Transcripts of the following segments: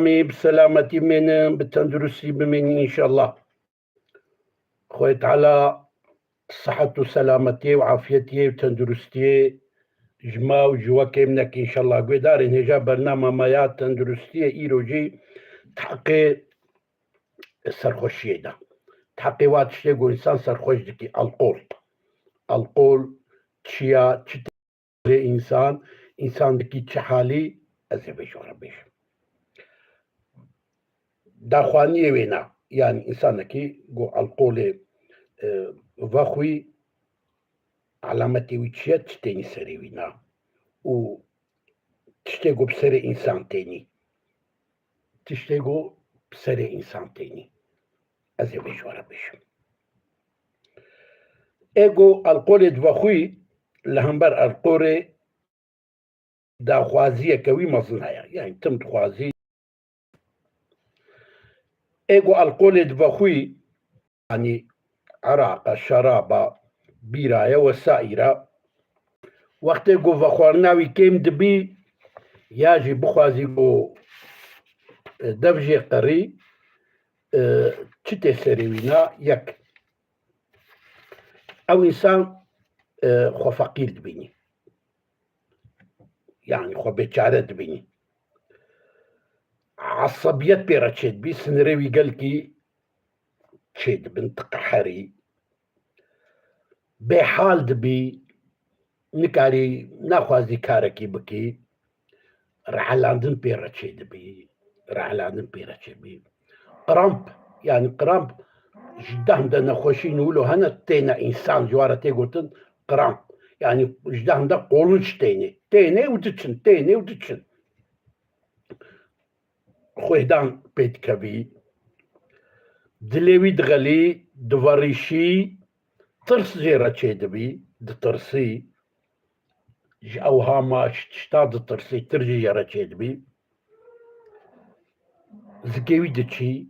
بسلامتي من بالتندرستي بمني إن شاء الله. خويت على صحة وسلامتي وعافيتي وتندرستي جما وجوا كيمنك إن شاء الله. قدار هجا برنامج مايات تندرستي إيروجي تحقي السرخوشية ده تحقي واتشتي قو إنسان سرخوش دكي القول تشيا تشتري إنسان دكي تشحالي أزيبش وربش داخواني وينا يعني إنسانكي قو القول فاخوي علامتي ويتشيا تشتيني سري وينا و تشتيقو بسري إنسان تاني تشتيقو بسري إنسان تاني أزي بيش ورا بيش إيجو القول دفاخوي لهمبر القوري دا خوازية كوي مظنها يعني تم خوازي إيجو القول دفاخوي يعني عراقة شرابة بيراية وسائرة وقت إيجو فخورناوي كيم دبي ياجي بخوازي بو دفجي قري تشتي سريوينا يك أو إنسان خو فقير دبيني يعني خو بيتشارة دبيني عصبيات بيرا تشيد بي سنريوي قالكي تشيد بنت قحري بحال دبي نكاري ناخوازي كاركي بكي رعلاندن بيرا تشيد بي رعلاندن بيرا تشيد بي قرامب يعني قرامب جدهم دا نخوشي نقولو هنا تينا إنسان جوارة تيقولتن قرامب يعني جدهم دا قولنش تيني ودتشن تيني ودتشن خويدان بيت كبي دليوي دغلي دفاريشي ترس جيرا تشيدبي دترسي او هاما شتاد ترسي ترجي جيرا تشيدبي زكيوي دتشي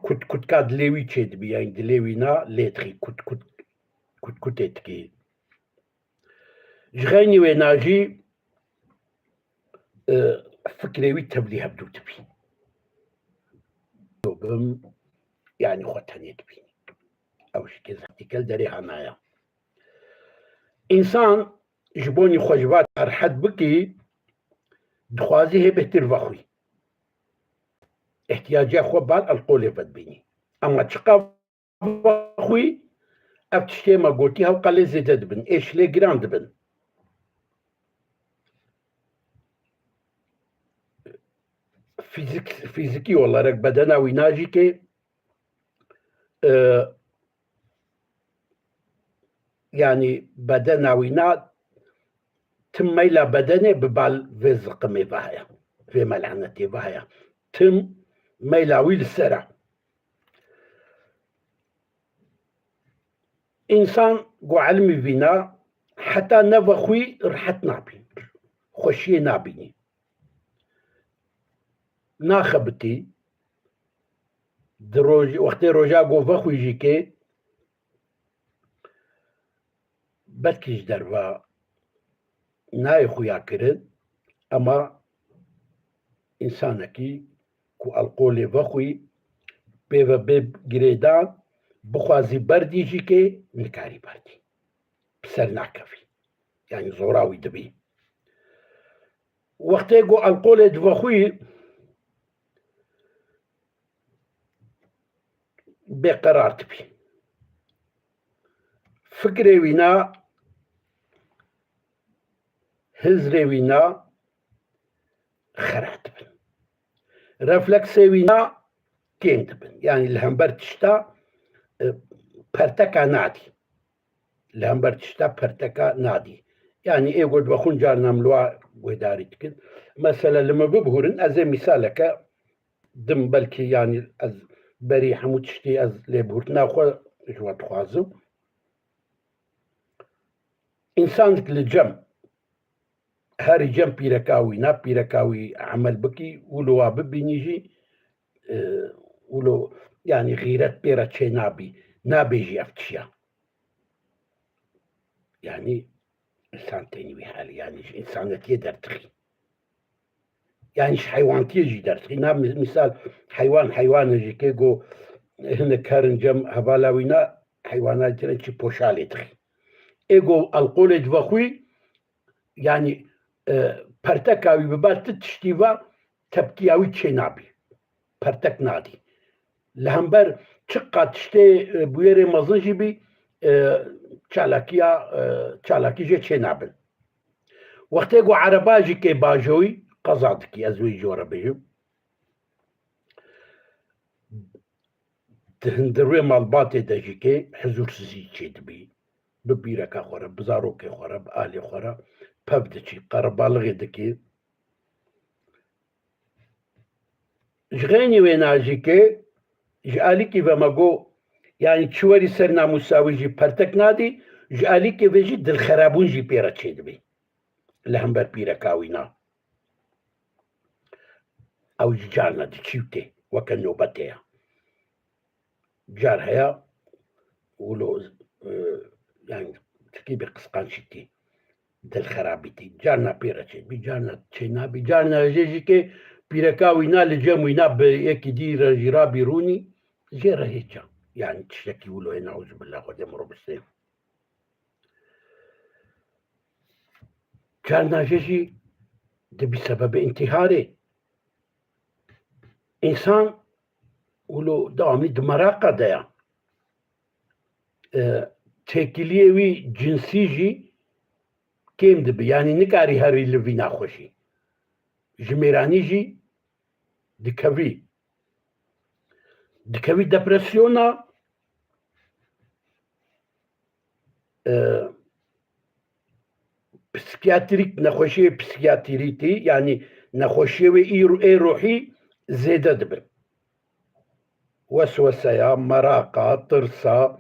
كت كاد ليوي تشيدبي يعني دليوي نا ليتري كت اتكي جغيني ويناجي فكريوي تبلي هبدو تبي يعني خوتاني تبي او شكي زحتيكال داري هنايا إنسان جبوني خوجبات أرحد بكي دخوازي هي بهتر فخوي احتياجي خو بعد القولي بيني أما تشقى فخوي أفتشتي ما قلتي هاو قال زيدت بن إيش لي جراند بن فيزيكي والله راك بدنا ويناجي كي يعني بدنا وينا تم إلى بدني ببال في زقمي بهايا في ملعنتي بهايا تم ميلاوي للسرع إنسان قو علمي فينا حتى نفخوي رحت نابي خوشي نابيني ناخبتي دروج وقت روجا قو فخوي جيكي بتكيش درفا ناي خويا كرن أما إنسانكي كو القولي فخوي بيفا بيب جريدان بخوازي بردي جيكي نكاري بردي بسر ناكفي يعني زوراوي دبي وقت قو القولي دفخوي بقرار تبي فكري وينا هزري وينا خرات بن رفلكسي وينا كينت بن يعني الهمبرتشتا برتكا نادي الهمبرتشتا برتكا نادي يعني ايه قلت بخون جارنا ملوا وداري تكن مثلا لما ببهرن ازي مثالك دم بلكي يعني از بريحة متشتي از لبهرتنا خو جوا تخوازم إنسانك للجم هاري جم بيركاوي نا بيركاوي عمل بكي ولو ببينيجي ولو يعني غيرت بيرا تشي نابيجي افتشيا يعني إنسان تاني بحالي يعني إنسان يقدر تخي يعني حيوانتي جي درس هنا مثال حيوان جي كيجو هنا كارنجم هبالاوينا حيوانات ترنشي بوشالي تخي ايجو القول دفخوي يعني پرتكاوي ببات تشتيفا تبكياوي تشينابي پرتك نادي لهمبر چقا تشتي بويري مزنجي بي چالاكي جي تشينابن وقت ايجو عرباجي كي باجوي قزادكي ازوي جورا بيجو تهندروي مالباتي داجيكي حزور سزي تشيدبي ببيركا خورا بزاروكي خورا بآلي خورا بابدكي قربالغي دكي جغيني ويناجيكي جاليكي فماغو يعني تشوري سرنا مساوي جي برتك نادي جاليكي فيجي دل خرابون جي بيرا تشيدبي لهمبر بيركاوينا او جارنا دي تشيوتي وكان نوبتيا جار هيا ولو يعني تكيبي قسقان شتي دل خرابيتي جارنا بيرا تشيدبي جارنا تشينابي جارنا جيجيكي بيركاوينا لجموينا بيكي دير جرابي روني جيرا هيجا يعني تشتكي ولو هنا أعوذ بالله قدام رب السلام كان ناجيجي ده بسبب انتحاري إنسان ولو دامي دمراقة دايا تاكليوي جنسيجي كيم دبي يعني نكاري هاري اللي ناخوشي جميرانيجي دكوي دبرسيونا بسكياتريك نخوشي بسكياتريتي يعني نخوشي اي روحي زيادة دبر وسوسة مراقة طرسة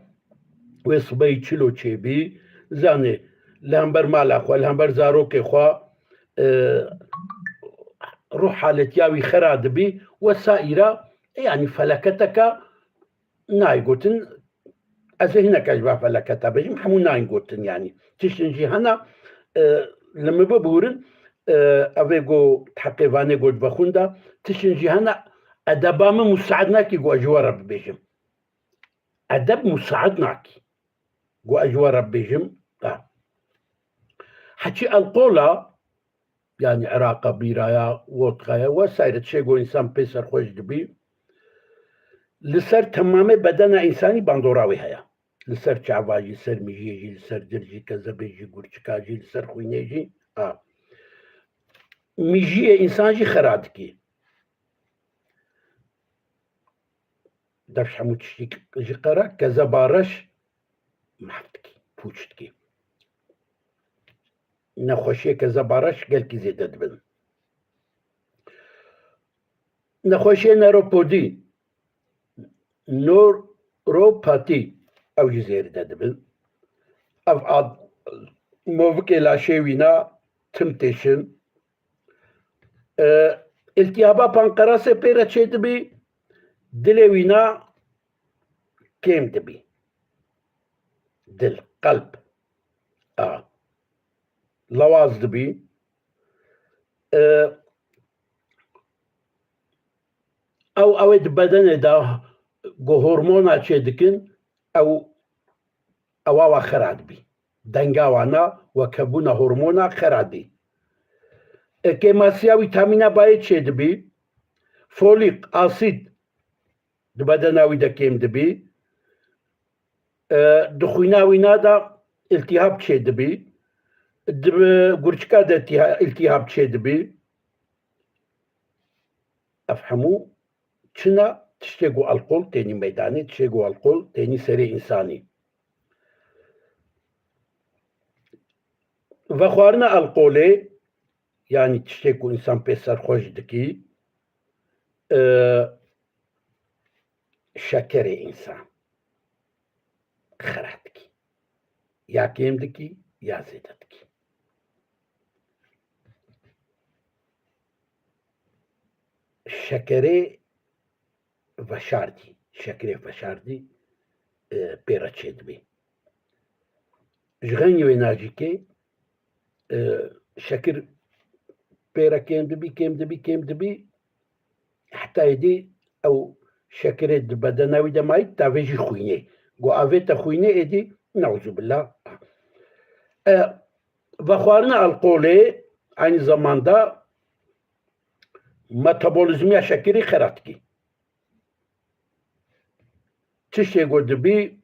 وصبي تشلو تشيبي زاني لامبر مالا خوا لامبر زاروكي خوا روح حالتياوي خراد بي وسائرة يعني فلكتك نايقوتن أزهنك أجبا فلكتا بجم حمو نايقوتن يعني تشنجي هنا لما ببورن أفيقو تحقيفاني قد بخوندا تشنجي هنا أدبام مساعدناكي قو أجوار بيجم أدب مساعدناكي قو أجوار بيجم حكي القولة يعني عراقة بيرايا وطغايا وسائر شيء قو إنسان بيسر خوش دبي لسر تمامي بدنا إنساني باندوراوي هيا لسر شعباجي لسر ميجيجي لسر درجي كذبيجي قرشكاجي لسر خوينيجي ميجي إنسان جي خرادكي دفش حمو تشتيك جي قرا كذبارش محفتكي بوشتكي نخوشي كذبارش قالكي زيادة دبن نخوشي ناروبودي نوروباتي أو جزيرة دبن أفعاد موفك إلى شيوينا تمتشن التهابا بانقراسة بيرا تشي دبي دلوينا كيم دبي دل قلب لواز دبي او اويد بدن دا جو هرمونا تشي دكن او اواوا خراد بي دنگاوانا وكبونا هرمونا خراد بي كيماسيا فيتامينا باي تشي دبي فوليك اسيد دبدناوي دا كيم دبي دخويناوي نادا التهاب تشي دبي قرشكا دا التهاب تشي دبي افهموا تشنا تشتيقوا القول تاني ميداني تشتيقوا القول تاني سري إنساني وخوارنا القولي يعني تشتيقوا إنسان بيسر خوش دكي شكري إنسان خراتكي يا كيم دكي يا زيدتكي شكري فشاردي بيرا تشيد بي جغني ويناجيكي شكر بيرا كيم دبي حتى يدي أو شكرة بدناوي دماي تافيجي خويني جو أفيتا خويني إدي نعوذ بالله وخوارنا القولي aynı zamanda metabolizmiya şekeri xeratki. Çişe gördü bir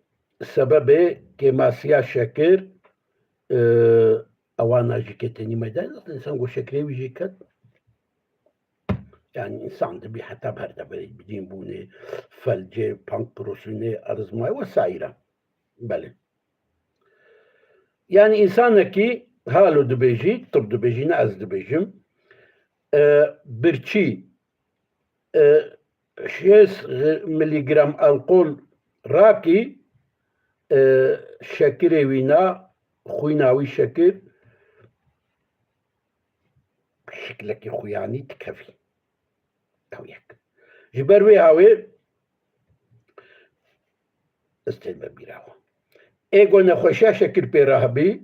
sebebi kemasiya şeker avana jiketeni meden insan go şekeri jiket yani insan da bir hatta berde böyle bildiğin bu ne felce, pankreası ne arzmaya vesaire. Böyle. Yani insandaki halu dibeci, tıp dibeci ne az dibecim birçi 6 مليغرام الكول راكي شكري وينا خويناوي شكر بشكلك خوياني تكفي هاويك جبروي هاوي استلم بيراو ايغو نخوشا شكر بيراهبي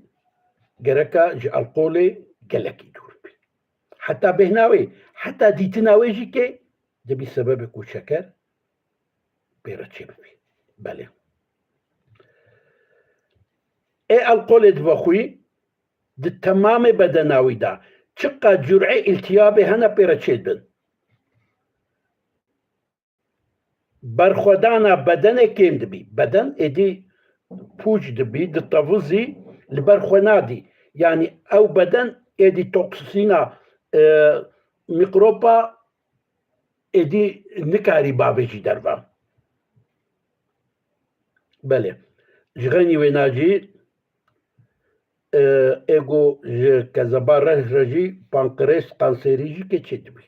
جركا ج الكولي جلكي دوربي حتى بهناوي حتى ديتناوي جيكي ده بسبب كو شكر بيرتشي بي بله اي الكول دفخوي د تمام بدناوي دا چقا جرعه التيابي هنا بيرتشي بن برخودانا بدن كيم دبي بدن ادي بوج دبي د طفوزي لبرخونادي يعني او بدن ادي توكسينا ميكروبا ادي نكاري بابجي دربا بله جغني ويناجي ايغو كزبار رجي بانكريس قانسيريجي كتشدبي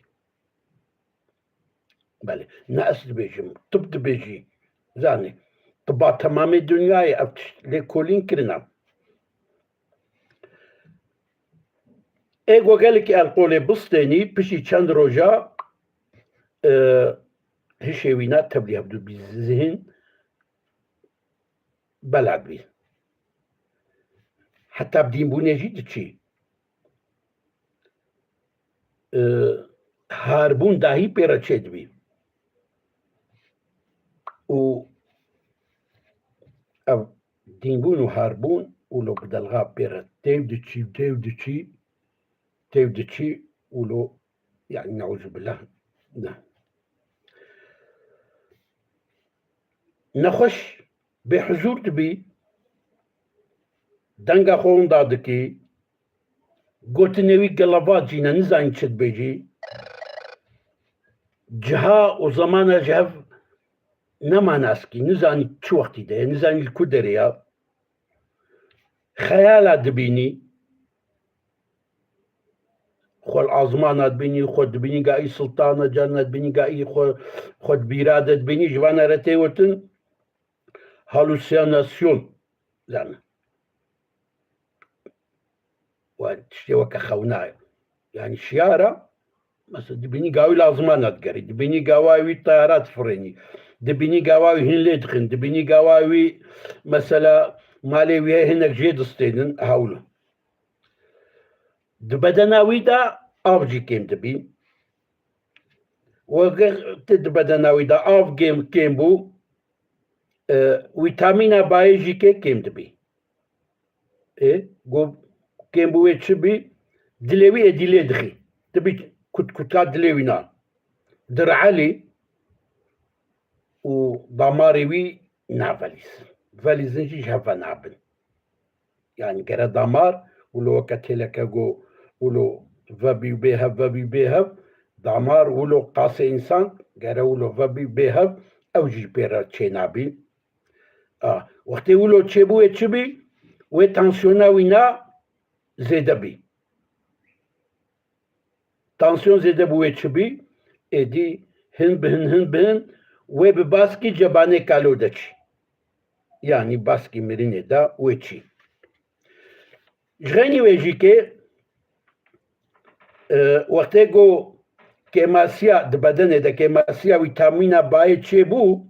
بله ناس دبيجم طب دبيجي زاني طبا تمام الدنيا لكولين كرنا ايغو قالك القولي بستاني بشي چند روجا هشيوينا تبلي عبدو بالذهن بلعب بي حتى بدين بوني جيد تشي هاربون داهي بيرا تشيد بي و دين بونو هاربون ولو بدلغا بيرا تيو دتشي ولو يعني نعوذ بالله نعم نخش بحضور دبي دنگا خون دادكي قوتنوي قلبات جينا نزاين تشد بيجي جها وزمان جهف نما ناسكي نزاني شو وقتي ده نزاني الكدريا خيالة دبيني خو العظمانة دبيني خو دبيني قاي سلطانة جنة دبيني قاي خو بيرادة دبيني جوانا رتيوتن هالوسياناسيون زعما وتشتي وكا خوناي يعني شيارة مثلا دبيني قاوي العظمانة تقري دبيني قاوي الطيارات فريني دبيني قاوي هن ليدخن دبيني قاوي مثلا مالي ويا هناك جيد ستينن هاولو دبدناوي دا افجي كيم دبي وغير دبدناوي دا اف جيم كيمبو ويتامينا بايجي كيم دبي ايه جو كيمبو اتشبي دلوي ادلي دخي تبي كتا دلوينا درعلي ودماري نافاليس فاليز نجي جهفا نابن يعني كرا دمار ولو كتلك جو ولو فابي بيها دمار ولو قاس انسان كرا ولو فابي بيها او جي بيرا تشينابي وقت ولو تشبو اتشبي وتنسيونا وينا زيدبي تنسيون زيدبو اتشبي ادي هن بهن وبباسكي جباني كالودتش يعني باسكي مريني دا ويتشي جغني ويجيكي وقتيغو كيماسيا دبدن دا كيماسيا ويتامينا باي تشيبو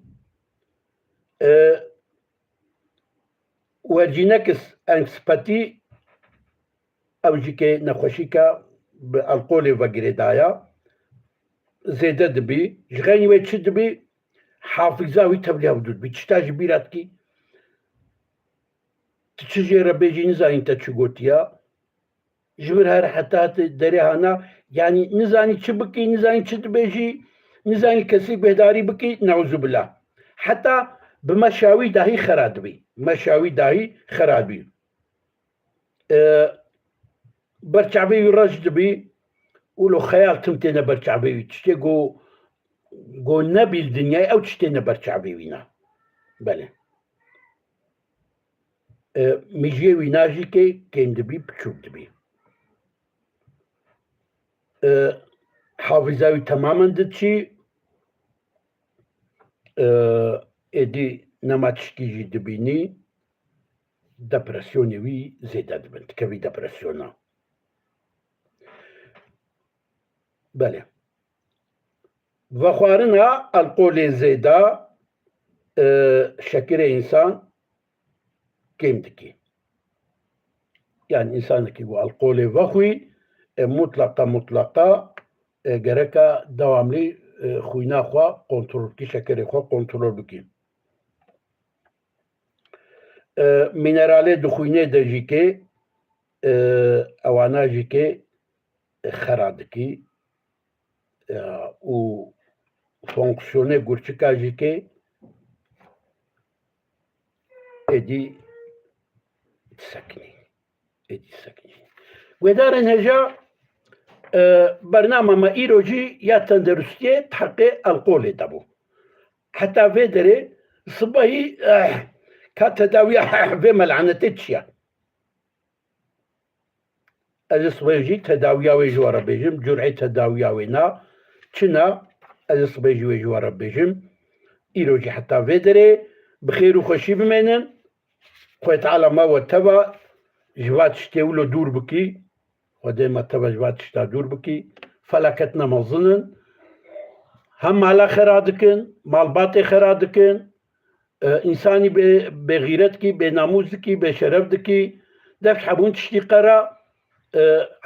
وجينكس انكسباتي او جيكي نخوشيكا بالقولي وقريدايا زيادة دبي جغاني ويتش دبي حافظاوي تبلي ودود بتشتاج بيراتكي تشجي ربيجي نزاني تشغوتيا جبرها حتى دريها أنا يعني نزاني تشبكي نزاني تشدبيجي نزاني كسي بهداري بكي نعوذ بالله حتى بمشاوي داهي خرادبي مشاوي داهي خرابي برشعبي رجد بي ولو خيال تمتنا برشعبي تشتي جو نبي الدنيا او تشتينا برشعبي وينا بله ميجي ويناجي كيم دبي بشوك دبي حافظاوي تماما دتشي ادي نما تشتيجي دبيني دبرسيوني وي زيادة دبنت كبي دبرسيونا بله وخوارنا القول زيدا شكر إنسان كيمتكي يعني إنسان كي القول وخوي مطلقة جركا دواملي خوينا خوا كنترول كي شكر خوا كنترول بكي مينرالي دخوينه دجيكي اوانا جيكي خرادكي و فونكسيوني غورچكا جيكي ادي تسكني ودارن هجا برنامج ما ايروجي يا تندرستي تحقق القول دبو حتى فيدري صباحي كتداوي في ملعنتيتشيا الصبيجي تداوياوي جوارا بيجم جرعي تداوياوينا تشنا الصبيجي جوارا بيجم ايروجي حتى فيدري بخير وخشي بمنن خويت على ما وتبا جوات شتيولو دور بكي وديما تبا جوات شتا دور بكي فلكتنا مظنن هم على خرادكن مال باطي خرادكن انساني بغيرتكي بناموزكي بشرفدكي داك حبون تشتي قرا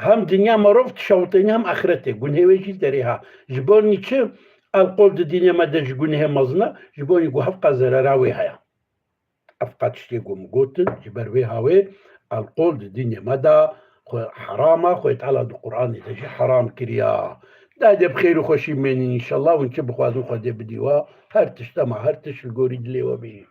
هم دنيا مروف تشوطين هم اخرتي قلن هيويجي دريها جبوني تشو القول الدنيا ما داش قلن هي مزنا جبوني قو حفقا زراراوي هيا افقا تشتي قوم قوتن جبروي هاوي القول الدنيا مدى حرامة خويت على القرآن يتجي حرام كريا دا بخير وخوشي مني ان شاء الله ونشب خوازو خدي بديوا هرتش تما هرتش القوري دلي وبيه